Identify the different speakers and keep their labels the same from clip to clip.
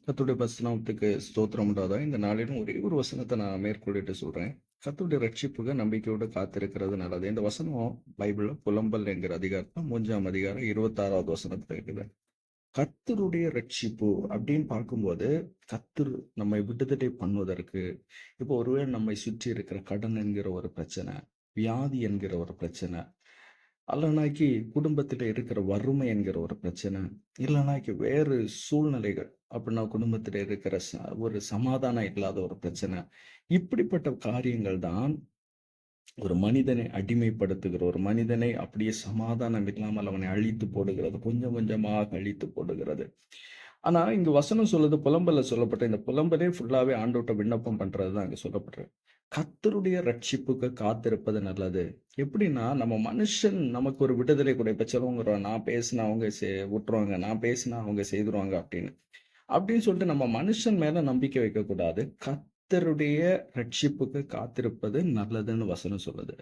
Speaker 1: கர்த்தருடைய பரிசுநாமத்துக்கு ஸ்தோத்திரம் உண்டாவதாக. இந்த நாளிலும் ஒரே ஒரு வசனத்தை நான் மேற்கொள்ளிட்டு சொல்றேன். கர்த்தருடைய ரட்சிப்புக்கு நம்பிக்கையோடு காத்திருக்கிறது நல்லது. இந்த வசனம் பைபிள்ல புலம்பல் என்கிற அதிகாரத்துல 3ஆம் அதிகாரம் 26வது வசனத்துல இருக்குது. கர்த்தருடைய ரட்சிப்பு அப்படின்னு பார்க்கும்போது, கர்த்தர் நம்மை விடுதலை பண்ணுவதற்கு, இப்போ ஒருவேளை நம்மை சுற்றி இருக்கிற கடன் என்கிற ஒரு பிரச்சனை, வியாதி என்கிற ஒரு பிரச்சனை, அல்லனாக்கி குடும்பத்தில இருக்கிற வறுமை என்கிற ஒரு பிரச்சனை, இல்லனாக்கி வேறு சூழ்நிலைகள், அப்படின்னா குடும்பத்தில இருக்கிற ஒரு சமாதானம் இல்லாத ஒரு பிரச்சனை. இப்படிப்பட்ட காரியங்கள் தான் ஒரு மனிதனை அடிமைப்படுத்துகிற, ஒரு மனிதனை அப்படியே சமாதானம் இல்லாமல் அவனை அழித்து போடுகிறது. கொஞ்சம் கொஞ்சமாக அழித்து போடுகிறது. ஆனா, இங்க வசனம் சொல்லுது, புலம்பல்ல சொல்லப்பட்ட இந்த புலம்பலே ஃபுல்லாவே ஆண்டவர்ட்ட விண்ணப்பம் பண்றது தான் இங்க சொல்லப்பட்டிருக்கு. கர்த்தருடைய ரட்சிப்புக்கு காத்திருப்பது நல்லது. எப்படின்னா, நம்ம மனுஷன் நமக்கு ஒரு விடுதலை கூட இப்ப சிலவங்க நான் பேசினா அவங்க விட்டுருவாங்க. நான் பேசினா அவங்க செய்துருவாங்க அப்படின்னு. அப்படின்னு சொல்லிட்டு நம்ம மனுஷன் மேல நம்பிக்கை வைக்கக்கூடாது. கர்த்தருடைய ரட்சிப்புக்கு காத்திருப்பது நல்லதுன்னு வசனம் சொல்லுது.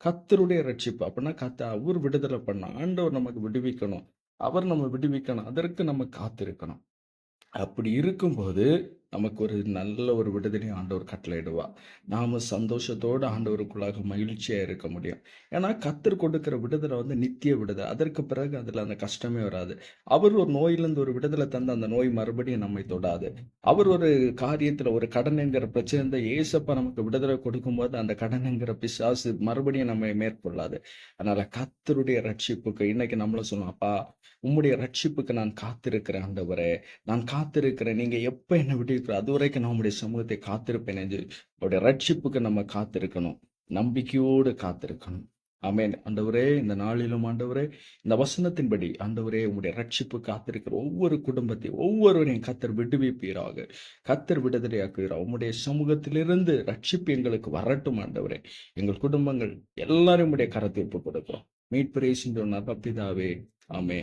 Speaker 1: கர்த்தருடைய ரட்சிப்பு அப்படின்னா அவர் விடுதலை பண்ணணும். ஆண்டவர் நமக்கு விடுவிக்கணும். அவர் நம்ம விடுவிக்கணும். அதற்கு நம்ம காத்திருக்கணும். அப்படி இருக்கும்போது, நமக்கு ஒரு நல்ல ஒரு விடுதலை ஆண்டவர் கட்டளையிடுவார். நாம சந்தோஷத்தோடு ஆண்டவருக்குள்ளாக மகிழ்ச்சியா இருக்க முடியும். ஏன்னா, கர்த்தர் கொடுக்கிற விடுதலை நித்திய விடுதலை. அதற்கு பிறகு அதுல அந்த கஷ்டமே வராது. அவர் ஒரு நோயிலிருந்து ஒரு விடுதலை தந்து அந்த நோய் மறுபடியும் நம்மை தொடாது. அவர் ஒரு காரியத்துல ஒரு கடன் என்கிற பிரச்சனை ஏசப்பா நமக்கு விடுதலை கொடுக்கும்போது, அந்த கடன் என்கிற பிசாசு மறுபடியும் நம்மை மேற்கொள்ளாது. அதனால கர்த்தருடைய ரட்சிப்புக்கு இன்னைக்கு நம்மளும் சொல்லலாம், அப்பா உம்முடைய ரட்சிப்புக்கு நான் காத்திருக்கிறேன் ஆண்டவரே. நான் காத்திருக்கிறேன். நீங்க எப்ப என்ன விடுவிக்கிறோ அதுவரைக்கும் நான் உம்முடைய சமூகத்தை காத்திருப்பேன் என்று அவருடைய ரட்சிப்புக்கு நம்ம காத்திருக்கணும். நம்பிக்கையோடு காத்திருக்கணும். ஆமென். ஆண்டவரே, இந்த நாளிலும் ஆண்டவரே, இந்த வசனத்தின்படி ஆண்டவரே உம்முடைய ரட்சிப்பு காத்திருக்கிற ஒவ்வொரு குடும்பத்தையும், ஒவ்வொருவரையும் கர்த்தர் விடுவிப்பீராக. கர்த்தர் விடுதலையாக்குகிறார். உம்முடைய சமூகத்திலிருந்து ரட்சிப்பு எங்களுக்கு வரட்டும் ஆண்டவரே. எங்கள் குடும்பங்கள் எல்லாரும் உம்முடைய கரத்தில் ஒப்புக் கொடுக்கிறோம். மீட்பு இயேசுவின் நல்ல பிதாவே. ஆமென்.